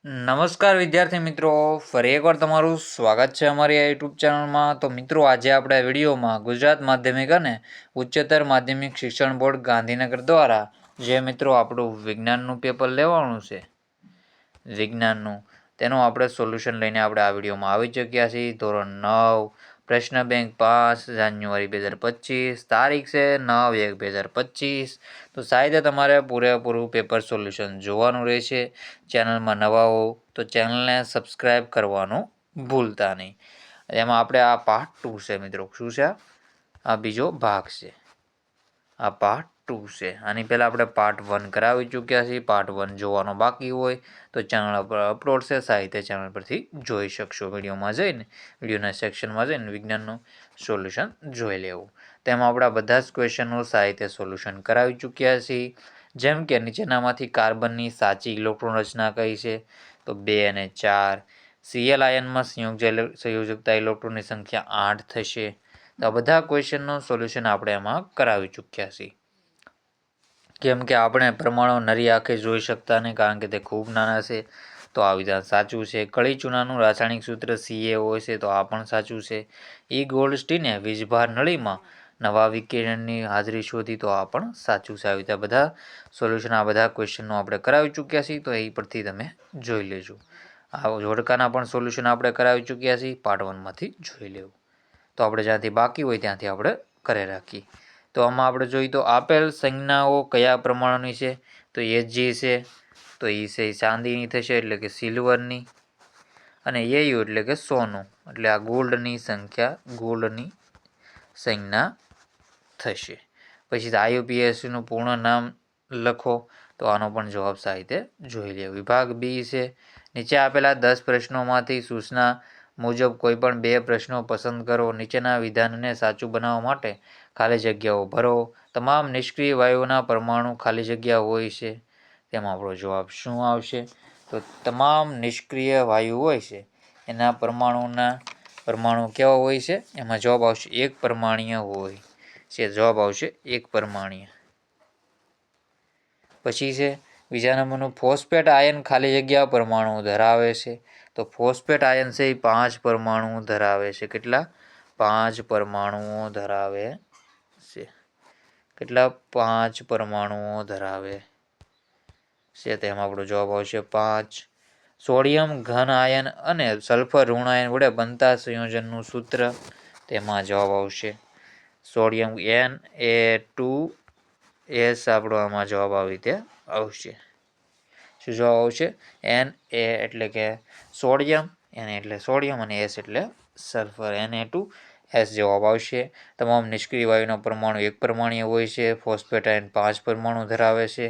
નમસ્કાર વિદ્યાર્થી મિત્રો, ફરી એકવાર તમારું સ્વાગત છે અમારી આ યુટ્યુબ ચેનલમાં. તો મિત્રો, આજે આપણે આ વિડીયોમાં ગુજરાત માધ્યમિક અને ઉચ્ચતર માધ્યમિક શિક્ષણ બોર્ડ ગાંધીનગર દ્વારા જે મિત્રો આપણું વિજ્ઞાનનું પેપર લેવાનું છે, વિજ્ઞાનનું, તેનું આપણે સોલ્યુશન લઈને આપણે આ વિડીયોમાં આવી ચૂક્યા છીએ. ધોરણ 9, પ્રશ્ન બેંક 5, જાન્યુઆરી 2025, તારીખ છે 9/1/2025. તો સાહેબે તમારે પૂરેપૂરું પેપર સોલ્યુશન જોવાનું રહેશે. ચેનલમાં નવા હો તો ચેનલને સબસ્ક્રાઈબ કરવાનું ભૂલતા નહીં. એમાં આપણે આ પાર્ટ 2 છે મિત્રો. શું છે? આ બીજો ભાગ છે. આ પાર્ટ 2 છે. આની પહેલાં આપણે પાર્ટ 1 કરાવી ચૂક્યા છીએ. પાર્ટ 1 જોવાનો બાકી હોય તો ચેનલ પર અપલોડ છે, સાહિત્ય ચેનલ પરથી જોઈ શકશો. વિડીયોમાં જઈને વિડીયોના સેક્શનમાં જઈને વિજ્ઞાનનું સોલ્યુશન જોઈ લેવું. તેમાં આપણા બધા જ ક્વેશ્ચનો સાહિત્ય સોલ્યુશન કરાવી ચૂક્યા છીએ. જેમ કે નીચેનામાંથી કાર્બનની સાચી ઇલેક્ટ્રોન રચના કઈ છે? તો 2 અને 4. Cl આયનમાં સંયોજકતા ઇલેક્ટ્રોનની સંખ્યા 8 થશે. તો આ બધા ક્વેશ્ચનનું સોલ્યુશન આપણે એમાં કરાવી ચૂક્યા છીએ. કેમ કે આપણે પરમાણુ નરી આંખે જોઈ શકતા નહીં, કારણ કે તે ખૂબ નાના છે. તો આ વિધાન સાચું છે. કળી ચૂનાનું રાસાયણિક સૂત્ર CaO છે, તો આ પણ સાચું છે. ઈ ગોલ્ડસ્ટીને વીજભાર નળીમાં નવા વિકિરણની હાજરી શોધી, તો આ પણ સાચું છે. આવી રીતે બધા સોલ્યુશન, આ બધા ક્વેશ્ચનનું આપણે કરાવી ચૂક્યા છીએ, તો એ પરથી તમે જોઈ લેજો. આ જોડકાના પણ સોલ્યુશન આપણે કરાવી ચૂક્યા છીએ, પાર્ટ 1માંથી જોઈ લેવું. તો આપણે જ્યાંથી બાકી હોય ત્યાંથી આપણે કરી રાખીએ. તો આમાં આપણે જોઈએ તો આપેલ સંજ્ઞાઓ કયા પ્રમાણની છે? તો Hg છે, તો એ છે ચાંદીની થશે, એટલે કે સિલ્વરની. અને Au એટલે કે સોનું, એટલે આ ગોલ્ડની સંજ્ઞા થશે. પછી IUPACનું પૂર્ણ નામ લખો, તો આનો પણ જવાબ સાહિત્ય જોઈ લે. વિભાગ બી છે. નીચે આપેલા 10 પ્રશ્નોમાંથી સૂચના મુજબ કોઈપણ 2 પ્રશ્નો પસંદ કરો. નીચેના વિધાનને સાચું બનાવવા માટે ખાલી જગ્યાઓ ભરો. તમામ નિષ્ક્રિય વાયુઓના પરમાણુ ખાલી જગ્યા હોય છે. તેમાં આપણો જવાબ શું આવશે? તો તમામ નિષ્ક્રિય વાયુ હોય છે એના પરમાણુ કેવા હોય છે? એમાં જવાબ આવશે એક પરમાણીય હોય છે. જવાબ આવશે એક પરમાણીય. પછી છે બીજા નંબરનું, ફોસ્ફેટ આયન ખાલી જગ્યા પરમાણુ ધરાવે છે. તો ફોસ્ફેટ આયન છે એ 5 પરમાણુ ધરાવે છે. કેટલા? 5 પરમાણુઓ ધરાવે છે. કેટલા? 5 પરમાણુઓ ધરાવે છે. તેમાં આપણો જવાબ આવશે 5. સોડિયમ ઘન આયન અને સલ્ફર ઋણ આયન વડે બનતા સંયોજનનું સૂત્ર. તેમાં જવાબ આવશે સોડિયમ Na2S. આપણો આમાં જવાબ આવી રીતે આવશે. શું જવાબ આવશે? Na એટલે કે સોડિયમ, Na એટલે સોડિયમ અને S એટલે સલ્ફર. Na2S જવાબ આવશે. તમામ નિષ્ક્રિય વાયુના પરમાણુ એક પરમાણીય હોય છે. ફોસ્ફેટ આયન 5 પરમાણુ ધરાવે છે.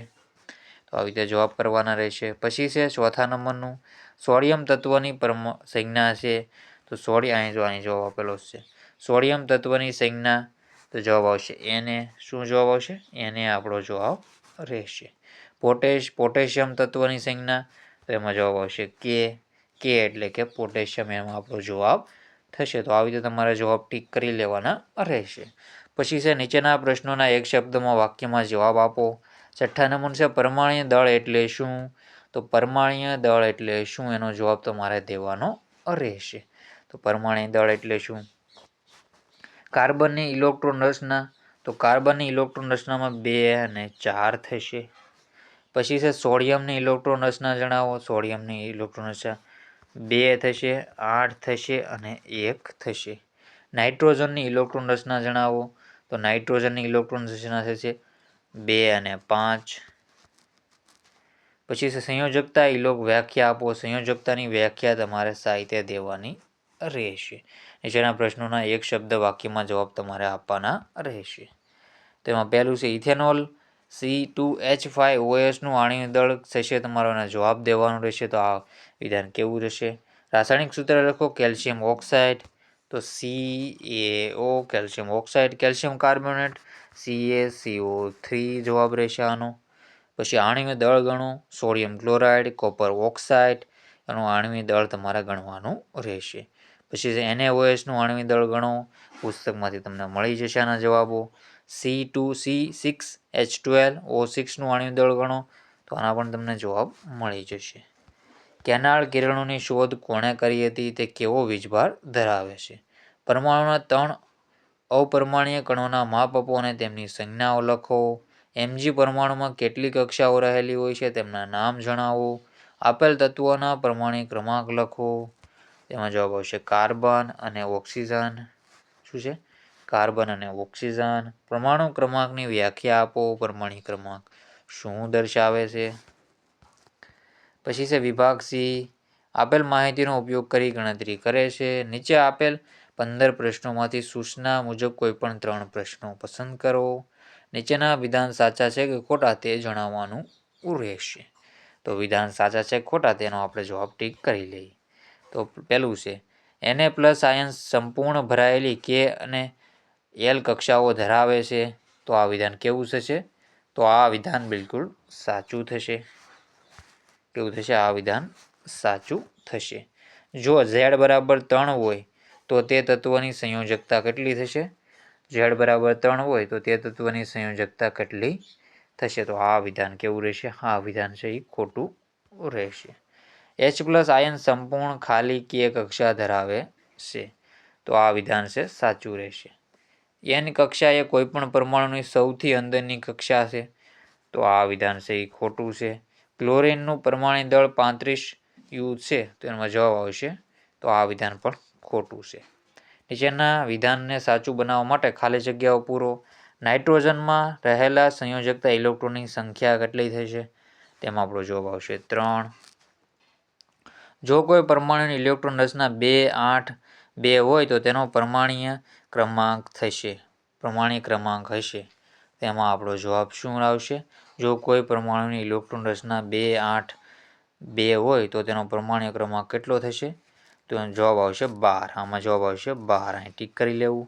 તો આવી રીતે જવાબ કરવાના રહેશે. પછી છે ચોથા નંબરનું, સોડિયમ તત્વની સંજ્ઞા છે. તો અહીં જવાબ આપેલો છે. સોડિયમ તત્વની સંજ્ઞા, તો જવાબ આવશે Na. શું જવાબ આવશે? Na આપણો જવાબ રહેશે. પોટેશિયમ તત્વની સંજ્ઞા, તો એમાં જવાબ આવશે K એટલે કે પોટેશિયમ. એમાં આપણો જવાબ થશે. તો આવી રીતે તમારે જવાબ ટીક કરી લેવાના રહેશે. પછી છે નીચેના પ્રશ્નોના એક શબ્દમાં વાક્યમાં જવાબ આપો. છઠ્ઠા નંબર છે પરમાણ્વીય દળ એટલે શું? તો પરમાણ્વીય દળ એટલે શું, એનો જવાબ તમારે દેવાનો રહેશે. તો પરમાણ્વીય દળ એટલે શું? કાર્બનની ઇલેક્ટ્રોન રચના, તો કાર્બનની ઇલેક્ટ્રોન રચનામાં 2 અને 4 થશે. પછી છે સોડિયમની ઇલેક્ટ્રોન રચના જણાવો. સોડિયમની ઇલેક્ટ્રોન રચના 2 થશે, 8 થશે અને 1 થશે. નાઇટ્રોજનની ઇલેક્ટ્રોન રચના જણાવો. તો નાઇટ્રોજનની ઇલેક્ટ્રોન રચના થશે 2 અને 5. પછી છે સંયોજકતા વ્યાખ્યા આપો. સંયોજકતાની વ્યાખ્યા તમારે સાહિત્ય દેવાની રહેશે. નીચેના પ્રશ્નોના એક શબ્દ વાક્યમાં જવાબ તમારે આપવાના રહેશે. તેમાં પહેલું છે ઇથેનોલ C2H5OS નું આણ્વિક દળ થશે. તમારો એનો જવાબ દેવાનો રહેશે. તો આ વિધાન કેવું રહેશે? રાસાયણિક સૂત્ર લખો. કેલ્શિયમ ઓક્સાઇડ, તો CaO calcium oxide. Calcium carbonate CaCO3 જવાબ રહેશે આનો. પછી આણ્વિક દળ ગણો. સોડિયમ ક્લોરાઇડ, કોપર ઓક્સાઇડ, એનું આણ્વિક દળ તમારે ગણવાનું રહેશે. પછી NaOS નું આણ્વિક દળ ગણો. પુસ્તકમાંથી તમને મળી જશે આના જવાબો. C6H12O6 નું આણ્વિક દળ ગણો. તો આના પણ તમને જવાબ મળી જશે. કેનાલ કિરણોની શોધ કોણે કરી હતી? તે કેવો વીજભાર ધરાવે છે? પરમાણુના 3 અપરમાણ્વીય કણોના માપ આપો અને તેમની સંજ્ઞાઓ લખો. Mg પરમાણુમાં કેટલી કક્ષાઓ રહેલી હોય છે? તેમના નામ જણાવો. આપેલ તત્વોના પરમાણુ ક્રમાંક લખો. તેમાં જવાબ આવશે કાર્બન અને ઓક્સિજન. શું છે? કાર્બન અને ઓક્સિજન. પરમાણુ ક્રમાંકની વ્યાખ્યા આપો. પરમાણુ ક્રમાંક શું દર્શાવે છે? પછી છે વિભાગ સી. આપેલ માહિતીનો ઉપયોગ કરી ગણતરી કરે છે. નીચે આપેલ 15 પ્રશ્નોમાંથી સૂચના મુજબ કોઈપણ 3 પ્રશ્નો પસંદ કરો. નીચેના વિધાન સાચા છે કે ખોટા તે જણાવવાનું રહેશે. તો વિધાન સાચા છે ખોટા તેનો આપણે જવાબ ટીક કરી લઈએ. તો પહેલું છે Na+ આયન સંપૂર્ણ ભરાયેલી K અને L કક્ષાઓ ધરાવે છે. તો આ વિધાન કેવું થશે? તો આ વિધાન બિલકુલ સાચું થશે. કેવું થશે? આ વિધાન સાચું થશે. જો Z બરાબર 3 હોય તો તે તત્વની સંયોજકતા કેટલી થશે? Z બરાબર 3 હોય તો તે તત્વની સંયોજકતા કેટલી થશે? તો આ વિધાન કેવું રહેશે? આ વિધાન છે એ ખોટું રહેશે. H+ આયન સંપૂર્ણ ખાલી K કક્ષા ધરાવે છે. તો આ વિધાન છે સાચું રહેશે. N કક્ષા એ કોઈપણ પરમાણુની સૌથી અંદરની કક્ષા છે. તો આ વિધાન છે એ ખોટું છે. ક્લોરીનનું પરમાણુ દળ 35 U છે. તો એમાં જવાબ આવશે. તો આ વિધાન પણ ખોટું છે. નીચેના વિધાનને સાચું બનાવવા માટે ખાલી જગ્યાઓ પૂરો. નાઇટ્રોજનમાં રહેલા સંયોજકતા ઇલેક્ટ્રોનની સંખ્યા કેટલી થશે? તેમાં આપણો જવાબ આવશે 3. જો કોઈ પરમાણુની ઇલેક્ટ્રોન રચના 2, 8, 2 હોય તો તેનો પરમાણ્વીય ક્રમાંક થશે. પરમાણ્વીય ક્રમાંક હશે. તેમાં આપણો જવાબ શું આવશે? જો કોઈ પરમાણુની ઇલેક્ટ્રોન રચના 2, 8, 2 હોય તો તેનો પરમાણ્વીય ક્રમાંક કેટલો થશે? તો એનો જવાબ આવશે 12. આમાં જવાબ આવશે 12. અહીં ટીક કરી લેવું.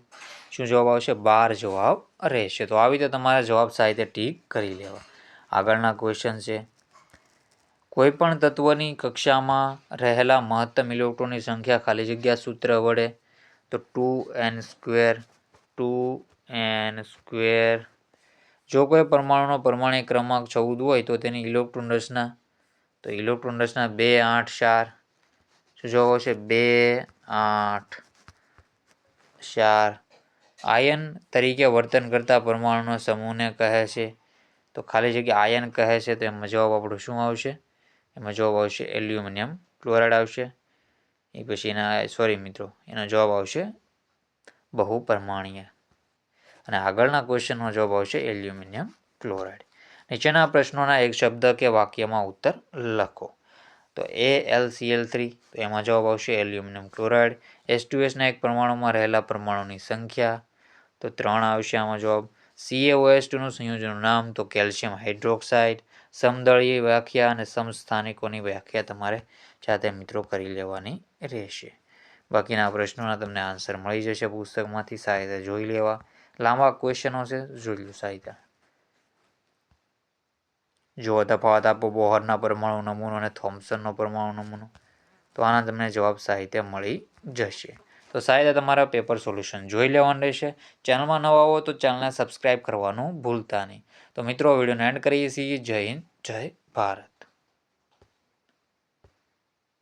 શું જવાબ આવશે? 12 જવાબ રહેશે. તો આવી રીતે તમારે જવાબ સાહિત્ય ટીક કરી લેવા. આગળના ક્વેશ્ચન છે કોઈ પણ તત્વની કક્ષામાં રહેલા મહત્તમ ઇલેક્ટ્રોનની સંખ્યા ખાલી જગ્યા સૂત્ર વડે. તો 2n². 2n². જો કોઈ પરમાણુનો પરમાણ્વીય ક્રમાંક 14 હોય તો તેની ઇલેક્ટ્રોન રચના. તો ઇલેક્ટ્રોન રચના 2, 8, 4. શું જવાબ આવશે? 2, 8, 4. આયન તરીકે વર્તન કરતા પરમાણુના સમૂહને કહે છે. તો ખાલી જગ્યા આયન કહે છે. તો એમાં જવાબ આપણો શું આવશે? એમાં જવાબ આવશે એલ્યુમિનિયમ ક્લોરાઇડ આવશે. એ પછી એનો જવાબ આવશે બહુપરમાણીય. અને આગળના ક્વેશ્ચનનો જવાબ આવશે એલ્યુમિનિયમ ક્લોરાઇડ. નીચેના પ્રશ્નોના એક શબ્દ કે વાક્યમાં ઉત્તર લખો. તો AlCl3. તો એમાં જવાબ આવશે એલ્યુમિનિયમ ક્લોરાઇડ. H2Sના એક પરમાણુમાં રહેલા પરમાણુની સંખ્યા. તો 3 આવશે આમાં જવાબ. CaOH2નું સંયોજનનું નામ. તો કેલ્શિયમ હાઇડ્રોક્સાઇડ. સમદળીય વ્યાખ્યા અને સમસ્થાનિકોની વ્યાખ્યા તમારે જાતે મિત્રો કરી લેવાની રહેશે. બાકીના પ્રશ્નોના તમને આન્સર મળી જશે પુસ્તકમાંથી. સાહિત્ય જોઈ લેવા. લાંબા ક્વેશ્ચનો છે, જોઈ લો સાહિત્ય. જો તફાવત આપો બોહરના પરમાણુ નમૂનો અને થોમ્સનનો પરમાણુ નમૂનો. તો આના તમને જવાબ સાહિત્ય મળી જશે. તો સાહિત્ય તમારા પેપર સોલ્યુશન જોઈ લેવાનું રહેશે. ચેનલમાં નવા હો તો ચેનલને સબસ્ક્રાઈબ કરવાનું ભૂલતા નહીં. તો મિત્રો વિડીયોને એન્ડ કરીએ છીએ. જય હિન્દ, જય ભારત.